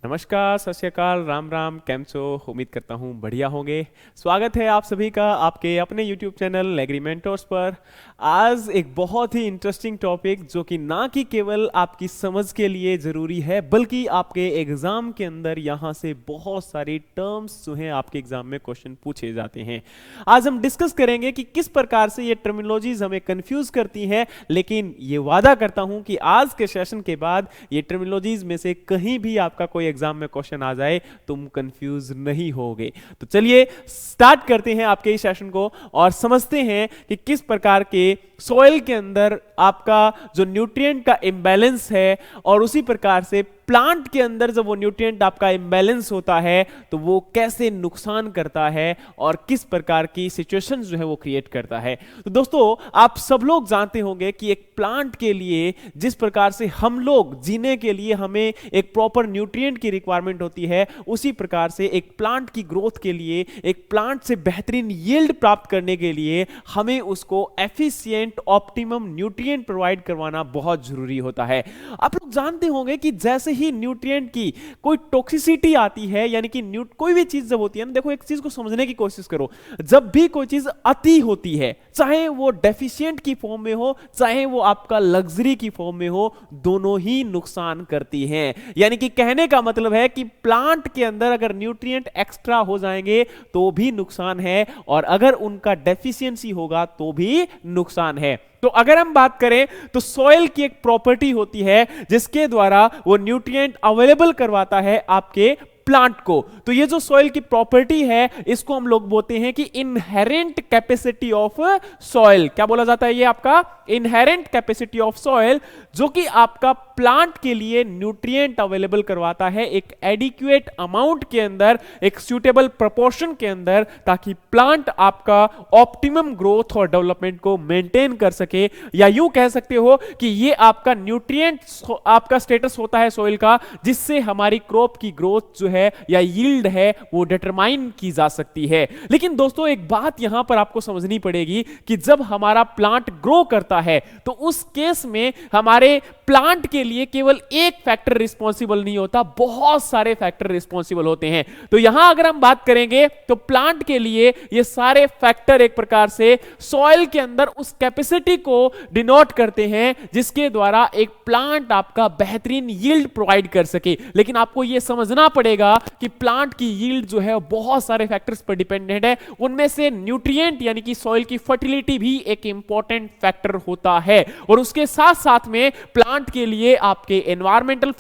नमस्कार, सत श्री अकाल, राम राम, कैम छो। उम्मीद करता हूँ बढ़िया होंगे। स्वागत है आप सभी का आपके अपने YouTube चैनल एग्री मेंटर्स पर। आज एक बहुत ही इंटरेस्टिंग टॉपिक जो कि ना कि केवल आपकी समझ के लिए ज़रूरी है बल्कि आपके एग्ज़ाम के अंदर यहाँ से बहुत सारी टर्म्स जो हैं आपके एग्ज़ाम में क्वेश्चन पूछे जाते हैं। आज हम डिस्कस करेंगे कि किस प्रकार से ये टर्मिनोलॉजीज हमें कंफ्यूज करती हैं, लेकिन ये वादा करता हूँ कि आज के सेशन के बाद ये टर्मिनोलॉजीज में से कहीं भी आपका कोई एग्जाम में क्वेश्चन आ जाए तुम कंफ्यूज नहीं होगे। तो चलिए स्टार्ट करते हैं आपके इस सेशन को और समझते हैं कि किस प्रकार के सॉइल के अंदर आपका जो न्यूट्रिएंट का इंबैलेंस है और उसी प्रकार से प्लांट के अंदर जब वो न्यूट्रिएंट आपका इंबैलेंस होता है तो वो कैसे नुकसान करता है और किस प्रकार की सिचुएशन जो है वो क्रिएट करता है। तो दोस्तों आप सब लोग जानते होंगे कि एक प्लांट के लिए जिस प्रकार से हम लोग जीने के लिए हमें एक प्रॉपर न्यूट्रिएंट की रिक्वायरमेंट होती है, उसी प्रकार से एक प्लांट की ग्रोथ के लिए, एक प्लांट से बेहतरीन यील्ड प्राप्त करने के लिए हमें उसको एफिशिएंट ऑप्टिमम न्यूट्रिएंट प्रोवाइड करवाना बहुत जरूरी होता है। आप लोग जानते होंगे कि जैसे ही न्यूट्रिएंट की कोई टॉक्सिसिटी आती है, यानी कि कोई भी चीज जब होती है ना, देखो एक चीज को समझने की कोशिश करो, जब भी कोई चीज अति होती है, चाहे वो डेफिशिएंट की फॉर्म में हो चाहे वो आपका लग्जरी की फॉर्म में हो, दोनों ही नुकसान करती हैं। यानी कि कहने का मतलब है कि प्लांट के अंदर अगर न्यूट्रिएंट एक्स्ट्रा हो जाएंगे तो भी नुकसान है और अगर उनका डेफिशिएंसी होगा तो भी नुकसान है। तो अगर हम बात करें तो सॉइल की एक प्रॉपर्टी होती है जिसके द्वारा वो न्यूट्रिएंट अवेलेबल करवाता है आपके प्लांट को। तो ये जो सॉइल की प्रॉपर्टी है इसको हम लोग बोलते हैं कि इनहेरेंट कैपेसिटी ऑफ सॉइल। क्या बोला जाता है? ये आपका इनहेरेंट कैपेसिटी ऑफ सॉइल, जो कि आपका प्लांट के लिए न्यूट्रिएंट अवेलेबल करवाता है एक एडिक्वेट अमाउंट के अंदर, एक सूटेबल प्रोपोर्शन के अंदर, ताकि प्लांट आपका ऑप्टिमम ग्रोथ और डेवलपमेंट को मेंटेन कर सके। या यूं कह सकते हो कि ये आपका न्यूट्रिएंट आपका स्टेटस होता है सॉइल का, जिससे हमारी क्रॉप की ग्रोथ जो है या यील्ड है वो डिटरमाइन की जा सकती है। लेकिन दोस्तों एक बात यहां पर आपको समझनी पड़ेगी कि जब हमारा प्लांट ग्रो करता है तो उस केस में हमारे प्लांट के लिए केवल एक फैक्टर रिस्पॉन्सिबल नहीं होता, बहुत सारे फैक्टर रिस्पॉन्सिबल होते हैं। तो यहां अगर हम बात करेंगे तो प्लांट के लिए ये सारे फैक्टर एक प्रकार से सॉइल के अंदर उस कैपेसिटी को डिनोट करते हैं जिसके द्वारा एक प्लांट आपका बेहतरीन यील्ड प्रोवाइड कर सके। लेकिन आपको यह समझना पड़ेगा कि प्लांट की यील्ड जो है बहुत सारे फैक्टर्स पर डिपेंडेंट है। उनमें से न्यूट्रिएंट यानी कि सॉइल की फर्टिलिटी भी एक इंपॉर्टेंट फैक्टर होता है और उसके साथ साथ में प्लांट के लिए आपके एनवायरमेंटल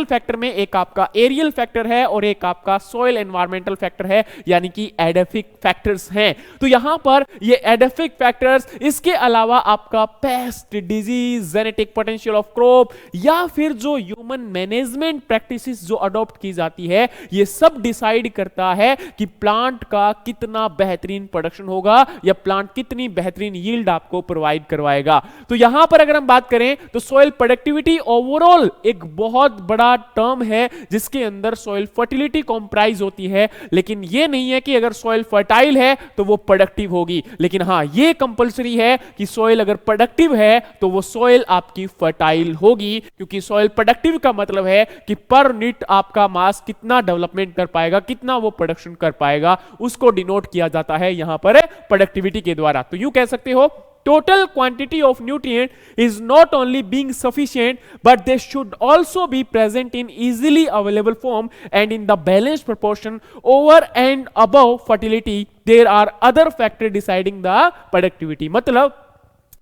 फैक्टर में एक आपका एरियल फैक्टर है और एक आपका सॉइल एनवायरमेंटल फैक्टर है, यानी कि एडेफिक फैक्टर्स हैं। तो यहां पर ये एडेफिक फैक्टर्स, इसके अलावा आपका paste, disease, genetic potential of crop या फिर जो ह्यूमन मैनेजमेंट प्रैक्टिसेस जो अडॉप्ट की जाती है, ये सब डिसाइड करता है कि प्लांट का कितना बेहतरीन प्रोडक्शन होगा या प्लांट कितनी बेहतरीन यील्ड आपको प्रोवाइड करवाएगा। तो यहां पर अगर हम बात करें तो सॉइल प्रोडक्टिविटी ओवरऑल एक बहुत बड़ा टर्म है जिसके अंदर सॉइल फर्टिलिटी कंप्राइज होती है। लेकिन यह नहीं है कि अगर सॉइल फर्टाइल है तो वो प्रोडक्टिव होगी, लेकिन हां यह कंपलसरी है कि सॉइल अगर प्रोडक्टिव है तो वो सॉइल आपकी फर्टाइल होगी, क्योंकि सॉइल प्रोडक्टिव का मतलब है कि पर यूनिट आपका मास कितना डेवलपमेंट कर पाएगा, कितना वो प्रोडक्शन कर पाएगा, उसको डिनोट किया जाता है यहां पर प्रोडक्टिविटी के द्वारा। तो यूं कह सकते हो total quantity of nutrient is not only being sufficient but they should also be present in easily available form and in the balanced proportion. Over and above fertility there are other factors deciding the productivity। मतलब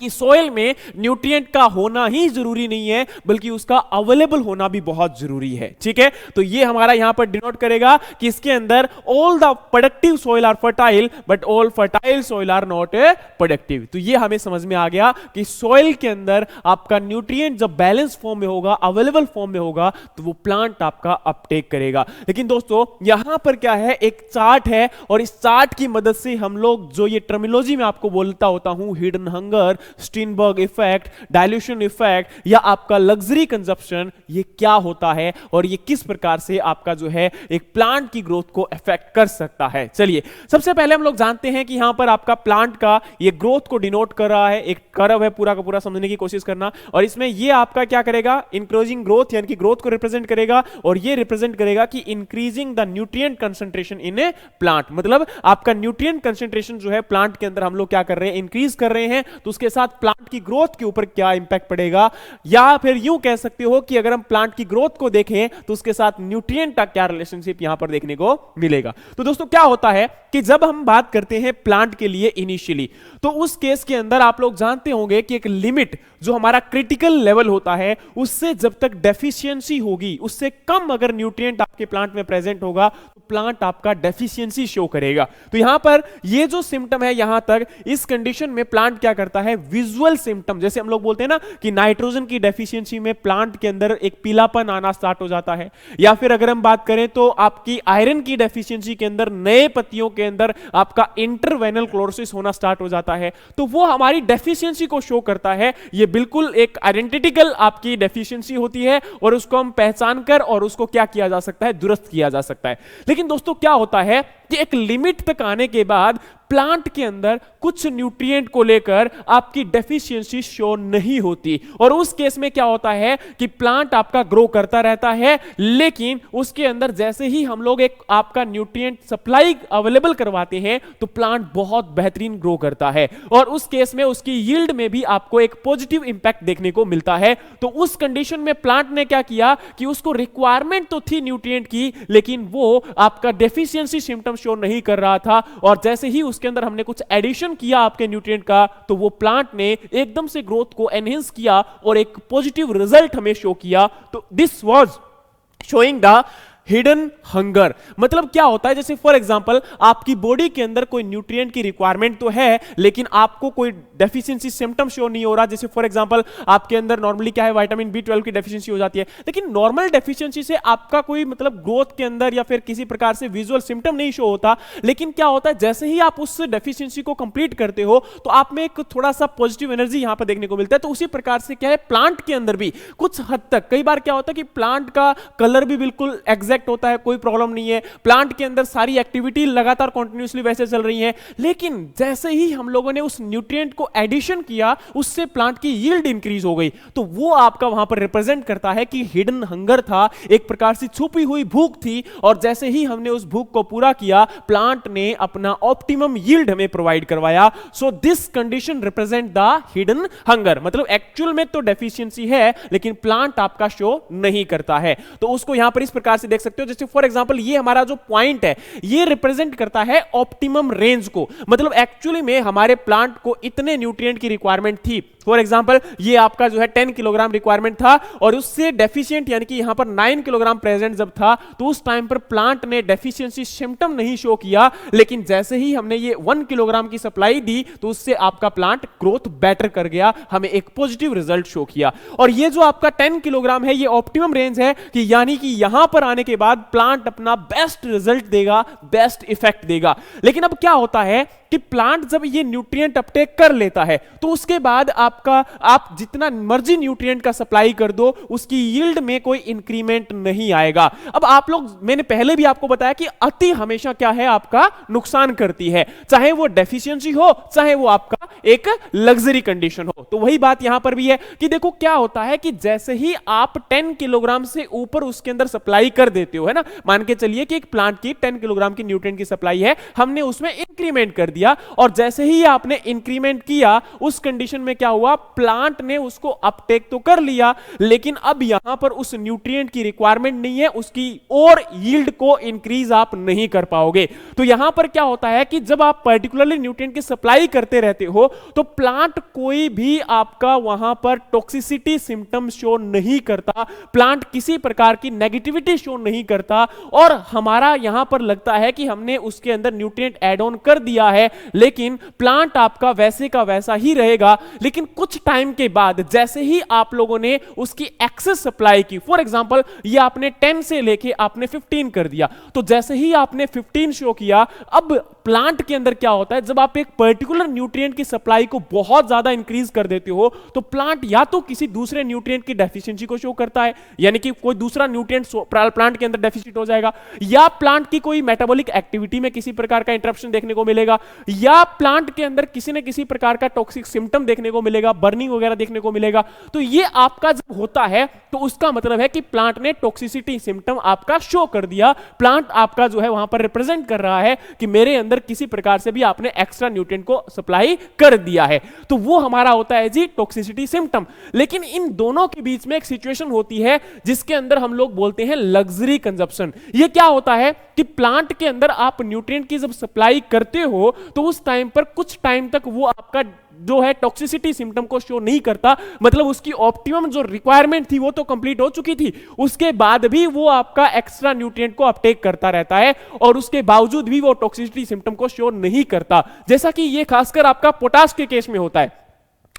कि soil में nutrient का होना ही जरूरी नहीं है बल्कि उसका अवेलेबल होना भी बहुत जरूरी है। ठीक है, तो ये हमारा यहां पर डिनोट करेगा कि इसके अंदर all the productive soil are fertile but all fertile soil are not productive. तो ये हमें समझ में आ गया कि सॉइल के अंदर आपका न्यूट्रिएंट जब बैलेंस फॉर्म में होगा, अवेलेबल फॉर्म में होगा, तो वो प्लांट आपका अपटेक करेगा। लेकिन दोस्तों यहां पर क्या है, एक चार्ट है और इस चार्ट की मदद से हम लोग जो ये टर्मिनोलॉजी में आपको बोलता होता हूं, hidden hunger, Steinberg effect, dilution effect या आपका लग्जरी कंजप्शन, ये क्या होता है और ये किस प्रकार से आपका जो है एक प्लांट की ग्रोथ को अफेक्ट कर सकता है। चलिए सबसे पहले हम लोग जानते हैं कि यहां पर आपका प्लांट का ये ग्रोथ को डिनोट कर रहा है, एक कर्व है, पूरा का पूरा समझने की कोशिश करना। और इसमें ये आपका क्या करेगा, इंक्रीजिंग ग्रोथ यानी कि ग्रोथ को रिप्रेजेंट करेगा और ये रिप्रेजेंट करेगा कि increasing the nutrient concentration in A plant, मतलब आपका न्यूट्रिएंट कंसंट्रेशन जो है प्लांट के अंदर हम लोग क्या कर रहे हैं, इंक्रीज कर रहे हैं, तो उसके साथ प्लांट की ग्रोथ के ऊपर क्या इंपैक्ट पड़ेगा। या फिर यूं कह सकते हो कि अगर हम प्लांट की ग्रोथ को देखें तो उसके साथ न्यूट्रिएंट का क्या रिलेशनशिप यहां पर देखने को मिलेगा। तो दोस्तों क्या होता है कि जब हम बात करते हैं प्लांट के लिए इनिशियली, तो उस केस के अंदर आप लोग जानते होंगे कि एक लिमिट जो हमारा क्रिटिकल लेवल होता है, उससे जब तक डेफिशिएंसी होगी, उससे कम अगर न्यूट्रिएंट आपके प्लांट में प्रेजेंट होगा तो प्लांट आपका डेफिशिएंसी शो करेगा। तो यहां पर ये जो सिम्टम है, यहां तक इस कंडीशन में प्लांट क्या करता है, विजुअल सिम्टम, जैसे हम लोग बोलते हैं ना कि नाइट्रोजन की डेफिशिएंसी में प्लांट के अंदर एक पीलापन आना स्टार्ट हो जाता है, या फिर अगर हम बात करें तो आपकी आयरन की डेफिशिएंसी के अंदर नए पत्तियों के अंदर आपका इंटरवेनल क्लोरोसिस होना स्टार्ट हो जाता है, तो वो हमारी डेफिशिएंसी को शो करता है। ये बिल्कुल एक आइडेंटिटिकल आपकी डेफिशिएंसी होती है और उसको हम पहचान कर और उसको क्या किया जा सकता है, दुरुस्त किया जा सकता है। लेकिन दोस्तों क्या होता है कि एक लिमिट तक आने के बाद प्लांट के अंदर कुछ न्यूट्रिएंट को लेकर आपकी डेफिशिएंसी शो नहीं होती, और उस केस में क्या होता है कि प्लांट आपका ग्रो करता रहता है, लेकिन उसके अंदर जैसे ही हम लोग एक आपका न्यूट्रिएंट सप्लाई अवेलेबल करवाते हैं तो प्लांट बहुत बेहतरीन ग्रो करता है, और उस केस में उसकी यील्ड में भी आपको एक पॉजिटिव इंपैक्ट देखने को मिलता है। तो उस कंडीशन में प्लांट ने क्या किया कि उसको रिक्वायरमेंट तो थी न्यूट्रिएंट की, लेकिन वो आपका डेफिशिएंसी सिम्टम शो नहीं कर रहा था, और जैसे ही उसके अंदर हमने कुछ एडिशन किया आपके न्यूट्रिएंट का, तो वो प्लांट ने एकदम से ग्रोथ को एनहेंस किया और एक पॉजिटिव रिजल्ट हमें शो किया। तो this was showing the hidden hunger. मतलब क्या होता है, जैसे फॉर एग्जांपल आपकी बॉडी के अंदर कोई न्यूट्रिएंट की रिक्वायरमेंट तो है, लेकिन आपको कोई डेफिशिएंसी सिम्टम शो नहीं हो रहा। जैसे फॉर एग्जांपल आपके अंदर नॉर्मली क्या है, विटामिन B12 की डेफिशिएंसी हो जाती है, लेकिन नॉर्मल डेफिशिएंसी से आपका कोई मतलब ग्रोथ के अंदर या फिर किसी प्रकार से विजुअल सिम्टम नहीं शो होता। लेकिन क्या होता है, जैसे ही आप उस डेफिशिएंसी को कंप्लीट करते हो तो आप में एक थोड़ा सा पॉजिटिव एनर्जी यहां पर देखने को मिलता है। तो उसी प्रकार से क्या है, प्लांट के अंदर भी कुछ हद तक कई बार क्या होता है कि प्लांट का कलर भी बिल्कुल एग्जैक्ट होता है, कोई प्रॉब्लम नहीं है, प्लांट के अंदर सारी एक्टिविटी लगातार कंटिन्यूअसली वैसे चल रही है, लेकिन जैसे ही हम लोगों ने उस न्यूट्रिएंट को एडिशन किया उससे प्लांट की यील्ड इंक्रीज हो गई। तो वो आपका वहां पर रिप्रेजेंट करता है कि हिडन हंगर था, एक प्रकार से छुपी हुई भूख थी, और जैसे ही हमने उस भूख को पूरा किया प्लांट ने अपना ऑप्टिमम यील्ड हमें प्रोवाइड करवाया। सो this condition represent the hidden hunger. मतलब एक्चुअल में तो डेफिशिएंसी है लेकिन प्लांट आपका शो नहीं करता है। तो उसको यहां पर इस प्रकार से देख सकते हो, जैसे फॉर एग्जांपल ये हमारा जो पॉइंट है ये रिप्रेजेंट करता है ऑप्टिमम रेंज को। मतलब एक्चुअली में हमारे प्लांट को इतने न्यूट्रिएंट की रिक्वायरमेंट थी, फॉर एग्जांपल ये आपका जो है 10 किलोग्राम रिक्वायरमेंट था और उससे डेफिशिएंट यानी कि यहां पर 9 किलोग्राम प्रेजेंट जब था, तो उस टाइम पर प्लांट ने डेफिशिएंसी सिम्टम नहीं शो किया, लेकिन जैसे ही हमने ये 1 किलोग्राम की सप्लाई दी तो उससे आपका प्लांट ग्रोथ बेटर कर गया, हमें एक पॉजिटिव रिजल्ट शो किया। और ये जो आपका 10 किलोग्राम है ये ऑप्टिमम रेंज है, कि यानी कि यहां पर आने के बाद प्लांट अपना बेस्ट रिजल्ट देगा, बेस्ट इफेक्ट देगा। लेकिन अब क्या होता है कि प्लांट जब ये न्यूट्रिएंट अपटेक कर लेता है तो उसके बाद आप जितना मर्जी न्यूट्रिएंट का सप्लाई कर दो उसकी यील्ड में कोई इंक्रीमेंट नहीं आएगा। अब आप लोग, मैंने पहले भी आपको बताया कि अति हमेशा क्या है, आपका नुकसान करती है, चाहे वो डेफिशिएंसी हो चाहे वो आपका एक लग्जरी कंडीशन हो। तो वही बात यहां पर भी है कि देखो क्या होता है कि जैसे ही आप 10 किलोग्राम से ऊपर उसके अंदर सप्लाई कर देते हो, है ना, मान के चलिए कि एक प्लांट की 10 किलोग्राम की न्यूट्रिएंट की सप्लाई है, हमने उसमें इंक्रीमेंट कर दिया, और जैसे ही आपने इंक्रीमेंट किया उस कंडीशन में क्या हुआ, प्लांट ने उसको अपटेक तो कर लिया, लेकिन अब यहां पर उस न्यूट्रिएंट की रिक्वायरमेंट नहीं है, उसकी और यील्ड को इंक्रीज आप नहीं कर पाओगे। तो यहां पर क्या होता है कि जब आप पर्टिकुलरली न्यूट्रिएंट की सप्लाई करते रहते हो तो प्लांट कोई भी आपका वहां पर टॉक्सिसिटी सिम्टम शो नहीं करता, प्लांट किसी प्रकार की नेगेटिविटी शो नहीं करता, और हमारा यहां पर लगता है कि हमने उसके अंदर न्यूट्रिएंट ऐड ऑन कर दिया है, है, लेकिन प्लांट आपका वैसे का वैसा ही रहेगा। लेकिन कुछ टाइम के बाद जैसे ही आप लोगों ने उसकी एक्सेस सप्लाई की, फॉर एग्जांपल ये आपने 10 से लेके आपने 15 कर दिया, तो जैसे ही आपने 15 शो किया, अब प्लांट के अंदर क्या होता है, जब आप एक पर्टिकुलर न्यूट्रिएंट की सप्लाई को बहुत ज्यादा इंक्रीज कर देते हो, तो प्लांट या तो किसी दूसरे न्यूट्रिएंट की डेफिशिएंसी को शो करता है, यानी कि कोई दूसरा न्यूट्रिएंट प्लांट के अंदर डेफिसिट हो जाएगा, या प्लांट की कोई मेटाबॉलिक एक्टिविटी में किसी प्रकार का इंटरप्शन देखने को मिलेगा, या प्लांट के अंदर किसी न किसी प्रकार का टॉक्सिक सिम्टम देखने को मिलेगा, बर्निंग वगैरह देखने को मिलेगा। तो ये आपका जब होता है तो उसका मतलब है कि प्लांट ने टॉक्सिसिटी सिम्टम आपका शो कर दिया, प्लांट आपका जो है वहां पर रिप्रेजेंट कर रहा है कि मेरे अंदर किसी प्रकार से भी आपने एक्स्ट्रा न्यूट्रिएंट को सप्लाई कर दिया है। तो वो हमारा होता है जी टॉक्सिसिटी सिम्टम। लेकिन इन दोनों के बीच में एक सिचुएशन होती है जिसके अंदर हम लोग बोलते हैं लग्जरी कंजप्शन। ये क्या होता है कि प्लांट के अंदर आप न्यूट्रिएंट की जब सप्लाई करते हो तो उस टाइम पर कुछ टाइम तक वो आपका जो है टॉक्सिसिटी सिम्टम को शो नहीं करता, मतलब उसकी ऑप्टिमम जो रिक्वायरमेंट थी वो तो कंप्लीट हो चुकी थी, उसके बाद भी वो आपका एक्स्ट्रा न्यूट्रिएंट को अपटेक करता रहता है और उसके बावजूद भी वो टॉक्सिसिटी सिम्टम को शो नहीं करता। जैसा कि ये खासकर आपका पोटाश के केस में होता है।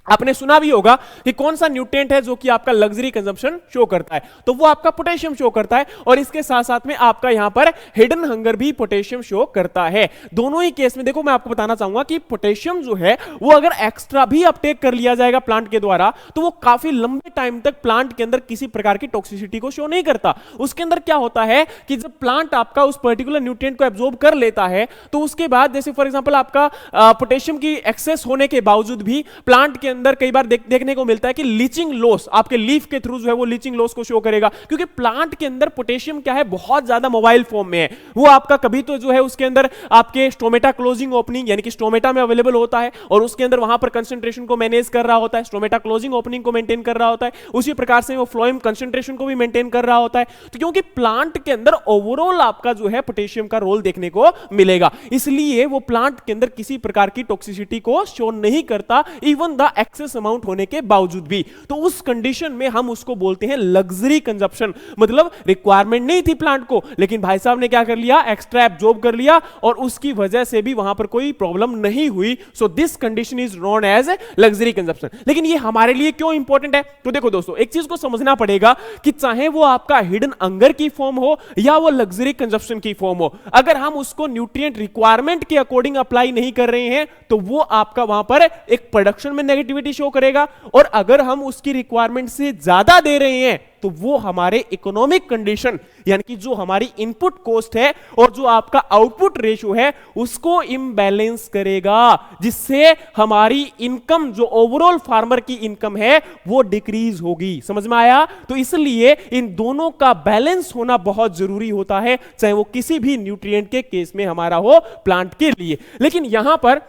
आपने सुना भी होगा कि कौन सा न्यूट्रिएंट है जो कि आपका लग्जरी कंजम्पशन शो करता है, तो वो आपका पोटेशियम शो करता है, और इसके साथ साथ में आपका यहां पर हिडन हंगर भी पोटेशियम शो करता है। दोनों ही केस में देखो मैं आपको बताना चाहूंगा कि पोटेशियम जो है वो अगर एक्स्ट्रा भी अपटेक कर लिया जाएगा प्लांट के द्वारा तो वो काफी लंबे टाइम तक प्लांट के अंदर किसी प्रकार की टॉक्सिसिटी को शो नहीं करता। उसके अंदर क्या होता है कि जब प्लांट आपका उस पर्टिकुलर न्यूट्रिएंट को एब्जॉर्ब कर लेता है तो उसके बाद जैसे फॉर एग्जांपल आपका पोटेशियम की एक्सेस होने के बावजूद भी प्लांट के अंदर कई बार देखने को मिलता है कि लीचिंग लॉस आपके लीफ के थ्रू जो है वो लीचिंग लॉस को शो करेगा, क्योंकि प्लांट के अंदर पोटेशियम क्या है बहुत ज्यादा मोबाइल फॉर्म में है। वो आपका कभी तो जो है उसके अंदर आपके स्टोमेटा क्लोजिंग ओपनिंग यानी कि स्टोमेटा में अवेलेबल होता है और उसके अंदर वहां पर कंसंट्रेशन को मैनेज कर रहा होता है, स्टोमेटा क्लोजिंग ओपनिंग को मेंटेन कर रहा होता है, उसी प्रकार से वो फ्लोएम कंसंट्रेशन को भी मेंटेन कर रहा होता है। तो क्योंकि प्लांट के अंदर ओवरऑल आपका जो है पोटेशियम का रोल देखने को मिलेगा, इसलिए वो प्लांट के अंदर किसी प्रकार की टॉक्सिसिटी को शो नहीं करता इवन द एक्सेस अमाउंट होने के बावजूद भी। तो उस कंडीशन में हम उसको बोलते हैं लग्जरी कंजप्शन, मतलब रिक्वायरमेंट नहीं थी प्लांट को लेकिन भाई साहब ने क्या कर लिया, एक्स्ट्रा एब्जॉर्ब कर लिया और उसकी वजह से भी वहां पर कोई प्रॉब्लम नहीं हुई। So this condition is known as luxury consumption. लेकिन ये हमारे लिए क्यों इंपॉर्टेंट है, तो देखो दोस्तों एक चीज को समझना पड़ेगा कि चाहे वो आपका हिडन हंगर की फॉर्म हो या वो लग्जरी कंजप्शन की फॉर्म हो, अगर हम उसको न्यूट्रिएंट रिक्वायरमेंट के अकॉर्डिंग अप्लाई नहीं कर रहे हैं तो वो आपका वहां पर एक प्रोडक्शन में नेगेटिविटी शो करेगा, और अगर हम उसकी रिक्वायरमेंट से ज्यादा दे रहे हैं तो वो हमारे इकोनॉमिक कंडीशन यानी कि जो हमारी इनपुट कॉस्ट है और जो आपका आउटपुट रेशियो है उसको इम्बैलेंस करेगा, जिससे हमारी इनकम जो ओवरऑल फार्मर की इनकम है वो डिक्रीज होगी। समझ में आया? तो इसलिए इन दोनों का बैलेंस होना बहुत जरूरी होता है, चाहे वो किसी भी न्यूट्रिएंट के केस में हमारा हो प्लांट के लिए। लेकिन यहां पर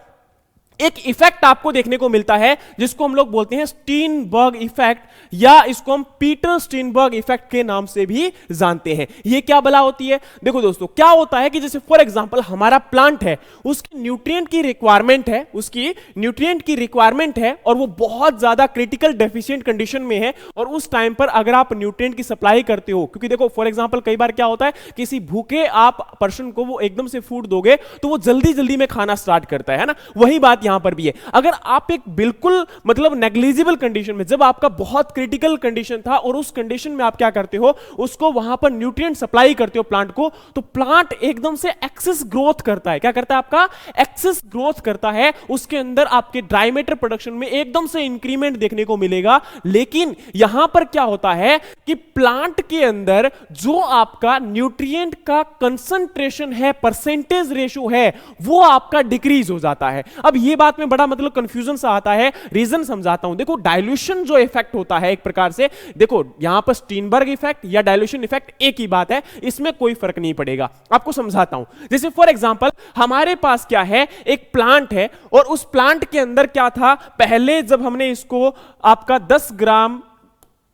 एक इफेक्ट आपको देखने को मिलता है जिसको हम लोग बोलते हैं स्टीनबर्ग इफेक्ट, या इसको हम पीटर स्टीनबर्ग इफेक्ट के नाम से भी जानते हैं। ये क्या बला होती है? देखो दोस्तों क्या होता है कि जैसे फॉर एग्जांपल हमारा प्लांट है, उसकी न्यूट्रिएंट की रिक्वायरमेंट है, उसकी न्यूट्रिएंट की रिक्वायरमेंट है और वो बहुत ज्यादा क्रिटिकल डेफिशिएंट कंडीशन में है, और उस टाइम पर अगर आप न्यूट्रिएंट की सप्लाई करते हो, क्योंकि देखो फॉर एग्जांपल कई बार क्या होता है किसी भूखे आप पर्सन को वो एकदम से फूड दोगे तो वो जल्दी जल्दी में खाना स्टार्ट करता है ना, वही बात यहां पर भी है। अगर आप एक बिल्कुल मतलब नेग्लिजिबल कंडीशन में, जब आपका बहुत क्रिटिकल कंडीशन था और उस कंडीशन में आप क्या करते हो, उसको वहां पर न्यूट्रिएंट सप्लाई करते हो प्लांट को, तो प्लांट एकदम से एक्सेस ग्रोथ करता है। क्या करता है? आपका एक्सेस ग्रोथ करता है, उसके अंदर आपके ड्राई मैटर प्रोडक्शन में एकदम से इंक्रीमेंट देखने को मिलेगा। लेकिन यहां पर क्या होता है कि प्लांट के अंदर जो आपका न्यूट्रिएंट का कंसंट्रेशन है, परसेंटेज रेशियो है, वो आपका डिक्रीज हो जाता है। अब ये बात में बड़ा मतलब कंफ्यूजन सा आता है, रीजन समझाता हूं। देखो डाइल्यूशन जो इफेक्ट होता है एक प्रकार से, देखो यहां पर स्टीनबर्ग इफेक्ट या डाइल्यूशन इफेक्ट एक ही बात है, इसमें कोई फर्क नहीं पड़ेगा। आपको समझाता हूं। जैसे फॉर एग्जांपल हमारे पास क्या है, एक प्लांट है और उस प्लांट के अंदर क्या था, पहले जब हमने इसको आपका 10 ग्राम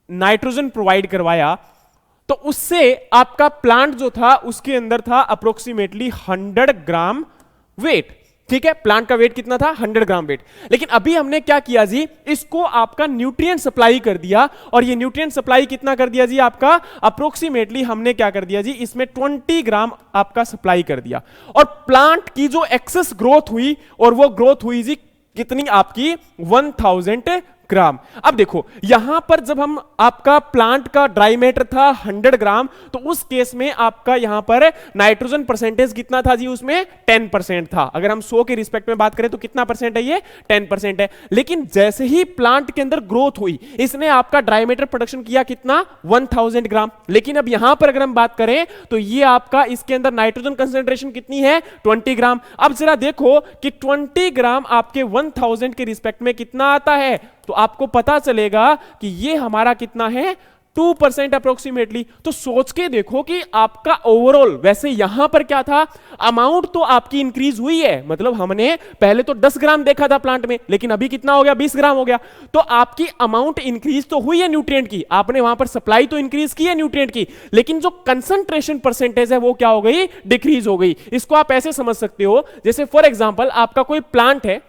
नाइट्रोजन प्रोवाइड करवाया तो उससे आपका प्लांट जो था उसके अंदर था अप्रोक्सीमेटली 100 ग्राम वेट। ठीक है, प्लांट का वेट कितना था 100 ग्राम वेट। लेकिन अभी हमने क्या किया जी, इसको आपका न्यूट्रिएंट सप्लाई कर दिया, और ये न्यूट्रिएंट सप्लाई कितना कर दिया जी आपका, अप्रोक्सीमेटली हमने क्या कर दिया जी, इसमें 20 ग्राम आपका सप्लाई कर दिया। और प्लांट की जो एक्सेस ग्रोथ हुई, और वो ग्रोथ हुई जी कितनी आपकी 1000 ग्राम। अब देखो यहां पर जब हम आपका प्लांट का ड्राई मैटर था 100 ग्राम, तो उस केस में आपका यहां पर नाइट्रोजन परसेंटेज कितना था जी, उसमें 10% था। अगर हम 100 के रिस्पेक्ट में बात करें तो कितना परसेंट है, ये 10% है। लेकिन जैसे ही प्लांट के अंदर ग्रोथ हुई, इसने आपका ड्राई मैटर प्रोडक्शन किया कितना 1000 ग्राम। लेकिन अब यहां पर अगर हम बात करें तो ये आपका इसके अंदर नाइट्रोजन कंसेंट्रेशन कितनी है 20 ग्राम। अब जरा देखो कि 20 ग्राम आपके 1000 के रिस्पेक्ट में कितना आता है, तो आपको पता चलेगा कि ये हमारा कितना है 2% अप्रोक्सीमेटली। तो सोच के देखो कि आपका ओवरऑल, वैसे यहां पर क्या था, अमाउंट तो आपकी इंक्रीज हुई है, मतलब हमने पहले तो 10 ग्राम देखा था प्लांट में, लेकिन अभी कितना हो गया 20 ग्राम हो गया। तो आपकी अमाउंट इंक्रीज तो हुई है न्यूट्रिएंट की, आपने वहां पर सप्लाई तो इंक्रीज की है न्यूट्रिएंट की, लेकिन जो कंसंट्रेशन परसेंटेज है वो क्या हो गई, डिक्रीज हो गई। इसको आप ऐसे समझ सकते हो, जैसे फॉर एग्जांपल आपका कोई प्लांट है,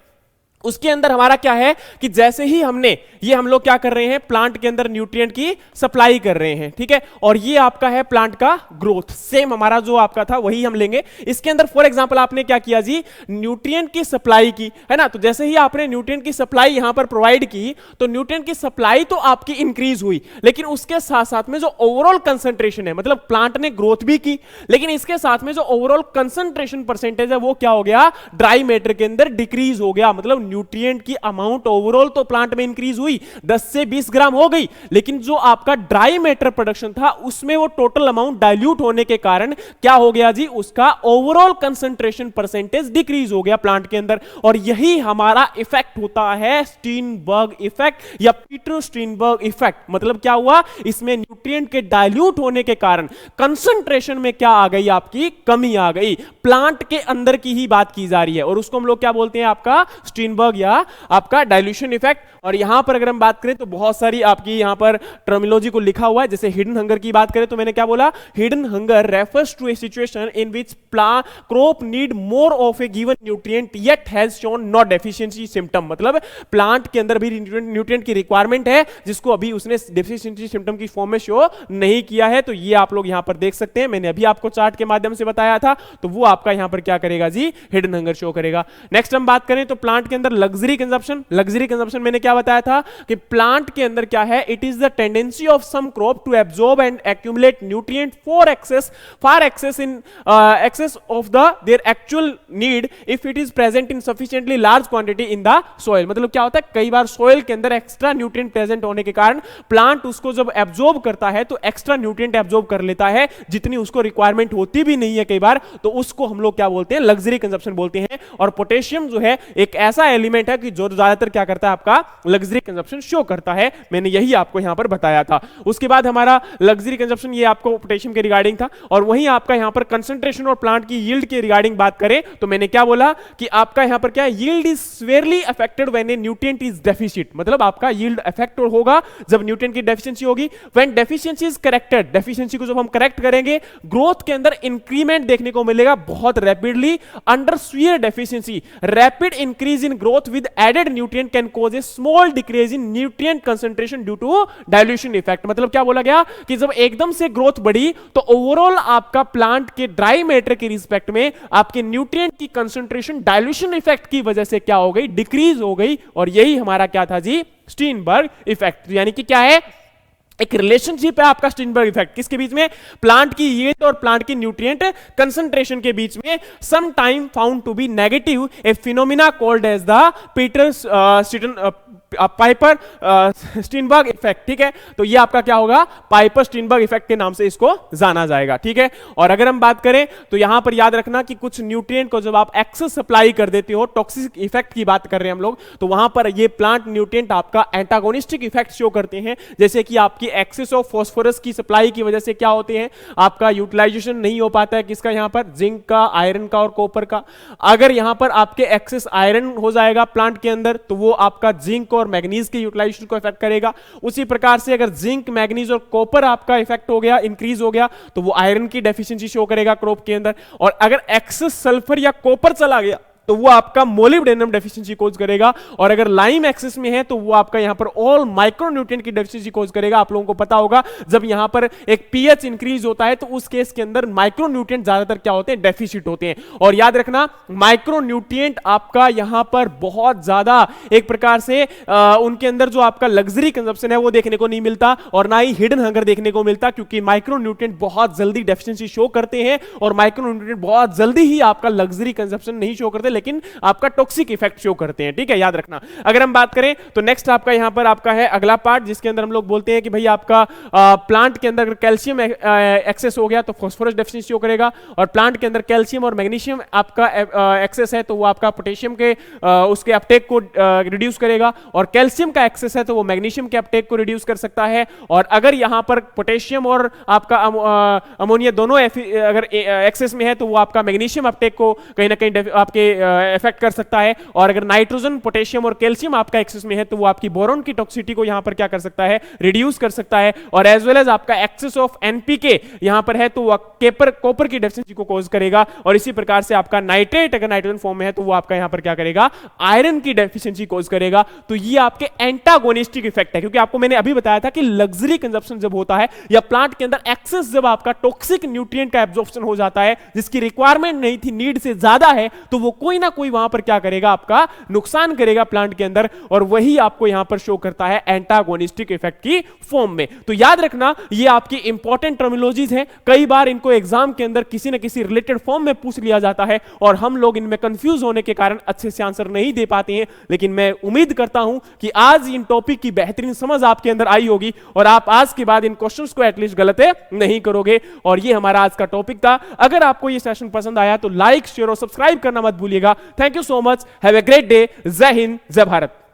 उसके अंदर हमारा क्या है कि जैसे ही हमने ये हम लोग क्या कर रहे हैं, प्लांट के अंदर न्यूट्रिएंट की सप्लाई कर रहे हैं, ठीक है, और ये आपका है प्लांट का ग्रोथ। सेम हमारा जो आपका था वही हम लेंगे। इसके अंदर फॉर एग्जांपल आपने क्या किया जी, न्यूट्रिएंट की सप्लाई की, है ना। तो जैसे ही आपने न्यूट्रिएंट की सप्लाई यहां पर प्रोवाइड की, तो न्यूट्रिएंट की सप्लाई तो आपकी इंक्रीज हुई, लेकिन उसके साथ साथ में जो ओवरऑल कंसंट्रेशन है, मतलब प्लांट ने ग्रोथ भी की, लेकिन इसके साथ में जो ओवरऑल कंसंट्रेशन परसेंटेज है वो क्या हो गया, ड्राई मैटर के अंदर डिक्रीज हो गया। मतलब न्यूट्रिएंट की अमाउंट ओवरऑल तो प्लांट में इंक्रीज हुई, 10 से 20 ग्राम हो गई, लेकिन जो आपका ड्राई मैटर प्रोडक्शन था उसमें वो टोटल अमाउंट डाइल्यूट होने के कारण क्या हो गया जी, उसका ओवरऑल कंसंट्रेशन परसेंटेज डिक्रीज हो गया प्लांट के अंदर। और यही हमारा इफेक्ट होता है स्टीनबर्ग इफेक्ट या पीटर स्टीनबर्ग इफेक्ट। मतलब क्या हुआ, इसमें न्यूट्रिएंट के डाइल्यूट होने के कारण कंसंट्रेशन में क्या आ गई, आपकी कमी आ गई। प्लांट के अंदर की ही बात की जा रही है, और उसको हम लोग क्या बोलते हैं, आपका स्टीनबर्ग या आपका डाइल्यूशन इफेक्ट। और यहां पर अगर हम बात करें तो बहुत सारी आपकी यहां पर टर्मिनोलॉजी को लिखा हुआ है। जैसे हिडन हंगर की बात करें तो मैंने क्या बोला, hidden hunger refers to a situation in which crop need more of a given nutrient yet has shown not deficiency symptom. मतलब प्लांट के अंदर भी न्यूट्रिएंट की रिक्वायरमेंट है, जिसको अभी उसने डेफिशिएंसी सिम्टम की फॉर्म में शो नहीं किया है। तो ये आप लोग यहां पर देख सकते हैं, मैंने अभी आपको चार्ट के माध्यम से बताया था, तो वो आपका यहां पर क्या करेगा जी, हिडन हंगर शो करेगा। नेक्स्ट हम बात करें तो प्लांट के अंदर लग्जरी कंजप्शन। लग्जरी कंजप्शन मैंने क्या बताया था कि प्लांट के अंदर क्या है, it is the tendency of some crop to absorb and accumulate nutrient far excess of their actual need if it is present in sufficiently large quantity in the soil। मतलब क्या होता है, कई बार सोइल के अंदर एक्स्ट्रा न्यूट्रिएंट प्रेजेंट होने के कारण प्लांट उसको जब एब्जॉर्ब करता है तो एक्स्ट्रा न्यूट्रिएंट एब्जॉर्ब कर लेता है, जितनी उसको रिक्वायरमेंट होती भी नहीं है कई बार, तो उसको हम लोग क्या बोलते हैं, लग्जरी कंजप्शन बोलते हैं। और पोटेशियम जो है एक ऐसा एलिमेंट है कि जो ज्यादातर क्या करता है, आपका लग्जरी कंजप्शन शो करता है। मैंने यही आपको यहां पर बताया था। उसके बाद हमारा लग्जरी कंजप्शन ये आपको पोटेशियम के रिगार्डिंग था। और वहीं आपका यहां पर कंसंट्रेशन और प्लांट की यील्ड के रिगार्डिंग बात करें तो मैंने क्या बोला कि आपका यहां पर क्या है, yield is severely affected when A nutrient is deficient. मतलब आपका यील्ड अफेक्ट होगा जब न्यूट्रिएंट की डेफिशिएंसी होगी। When deficiency is corrected, deficiency को जब हम करेक्ट करेंगे, ग्रोथ के अंदर इंक्रीमेंट देखने को मिलेगा बहुत rapidly. Under severe deficiency, rapid increase in growth with added nutrient can cause a small decrease in nutrient concentration due to dilution effect. मतलब क्या बोला गया कि जब एकदम से ग्रोथ बढ़ी तो ओवरऑल आपका प्लांट के ड्राई मैटर के रिस्पेक्ट में आपके न्यूट्रिएंट की कंसंट्रेशन डाइल्यूशन इफेक्ट की वजह से क्या हो गई, डिक्रीज हो गई। और यही हमारा क्या था जी, स्टीनबर्ग इफेक्ट। यानी कि क्या है, एक रिलेशनशिप है आपका स्टीनबर्ग इफेक्ट किसके बीच में, प्लांट की यील्ड और प्लांट की न्यूट्रिएंट कंसंट्रेशन के बीच में। Some time found to be negative, a phenomena called as the Piper Steinberg effect. ठीक है, तो ये आपका क्या होगा, पाइपर स्टीनबर्ग इफेक्ट के नाम से इसको जाना जाएगा। ठीक है, और अगर हम बात करें तो यहां पर याद रखना कि कुछ न्यूट्रिएंट को जब आप एक्सेस सप्लाई कर देते हो, टॉक्सिक इफेक्ट की बात कर रहे हैं हम लोग, तो वहां पर ये प्लांट न्यूट्रिएंट आपका एंटागोनिस्टिक इफेक्ट शो करते हैं। जैसे कि आपकी एक्सेस ऑफ फास्फोरस की सप्लाई की वजह से क्या होते हैं, आपका यूटिलाइजेशन नहीं हो पाता है किसका, यहां पर जिंक का, आयरन का और कॉपर का। अगर यहां पर आपके एक्सेस आयरन हो जाएगा प्लांट के अंदर तो वो आपका जिंक और मैग्नीज के यूटिलाइजेशन को इफेक्ट करेगा। उसी प्रकार से अगर जिंक, मैग्नीज और कॉपर आपका इफेक्ट हो गया, इंक्रीज हो गया, तो वो आयरन की डेफिशिएंसी शो करेगा क्रॉप के अंदर। और अगर एक्सेस सल्फर या कॉपर चला गया तो वो आपका मोलिब्डेनम डेफिशिएंसी कोज करेगा। और अगर लाइम एक्सेस में है तो वो आपका यहां पर ऑल माइक्रोन्यूट्रिएंट की डेफिशिएंसी कोज करेगा। आप लोगों को पता होगा जब यहां पर एक पीएच इंक्रीज होता है तो उस केस के अंदर माइक्रोन्यूट्रिएंट ज्यादातर क्या होते हैं, डेफिसिट होते हैं। और याद रखना माइक्रोन्यूट्रिएंट आपका यहां पर बहुत ज्यादा एक प्रकार से उनके अंदर जो आपका लग्जरी कंजप्शन है वो देखने को नहीं मिलता और ना ही हिडन हंगर देखने को मिलता, क्योंकि माइक्रोन्यूट्रिएंट बहुत जल्दी डेफिशिएंसी शो करते हैं और माइक्रोन्यूट्रिएंट बहुत जल्दी ही आपका लग्जरी कंजप्शन नहीं शो करते लेकिन आपका टॉक्सिक इफेक्ट शो करते हैं। ठीक है, याद रखना। अगर हम बात करें तो नेक्स्ट आपका यहां पर आपका है अगला पार्ट जिसके अंदर हम लोग बोलते हैं कि भाई आपका प्लांट के अंदर कैल्शियम एक्सेस हो गया तो फास्फोरस डेफिशिएंसी शो करेगा, और प्लांट के अंदर कैल्शियम और मैग्नीशियम आपका एक्सेस है तो वो आपका पोटेशियम के उसके अपटेक को रिड्यूस करेगा, और कैल्शियम का एक्सेस है तो वो मैग्नीशियम के अपटेक को रिड्यूस कर सकता है। और अगर यहां पर पोटेशियम और आपका अमोनिया दोनों अगर एक्सेस में है तो वो आपका मैग्नीशियम अपटेक को कहीं ना कहीं आपके इफेक्ट कर सकता है। और अगर नाइट्रोजन, पोटेशियम और कैल्शियम आपका एक्सेस में है तो वो आपकी बोरॉन की टॉक्सिसिटी को यहां पर क्या कर सकता है, रिड्यूस कर सकता है। और एज वेल एज आपका एक्सेस ऑफ एनपीके यहां पर है तो वो कॉपर की डेफिशिएंसी को कॉज करेगा। और इसी प्रकार से आपका नाइट्रेट अगर नाइट्रोजन फॉर्म में है तो वो आपका यहां पर क्या करेगा, आयरन की डेफिशिएंसी कॉज करेगा। तो ये आपके एंटागोनिस्टिक इफेक्ट है, क्योंकि आपको मैंने अभी बताया था कि लग्जरी कंजप्शन जब होता है या प्लांट के अंदर एक्सेस जब आपका टॉक्सिक न्यूट्रिएंट का एब्जॉर्प्शन हो जाता है जिसकी रिक्वायरमेंट नहीं थी, नीड से ज्यादा है, तो वो कोई ना कोई वहां पर क्या करेगा, आपका नुकसान करेगा प्लांट के अंदर। और वही आपको यहां पर शो करता है एंटागोनिस्टिक इफेक्ट की फॉर्म में। तो याद रखना ये आपकी इंपॉर्टेंट टर्मिनोलॉजीज हैं, कई बार इनको एग्जाम के अंदर किसी ना किसी रिलेटेड फॉर्म में पूछ लिया जाता है और हम लोग इनमें कंफ्यूज होने के कारण अच्छे से आंसर नहीं दे पाते हैं। लेकिन मैं उम्मीद करता हूं कि आज इन टॉपिक की बेहतरीन समझ आपके अंदर आई होगी और आप आज के बाद इन क्वेश्चंस को एटलीस्ट गलत नहीं करोगे। और ये हमारा आज का टॉपिक था। अगर आपको ये सेशन पसंद आया तो लाइक, शेयर और सब्सक्राइब करना मत भूलिएगा। Thank you so much, have a great day. जय हिंद, जय भारत।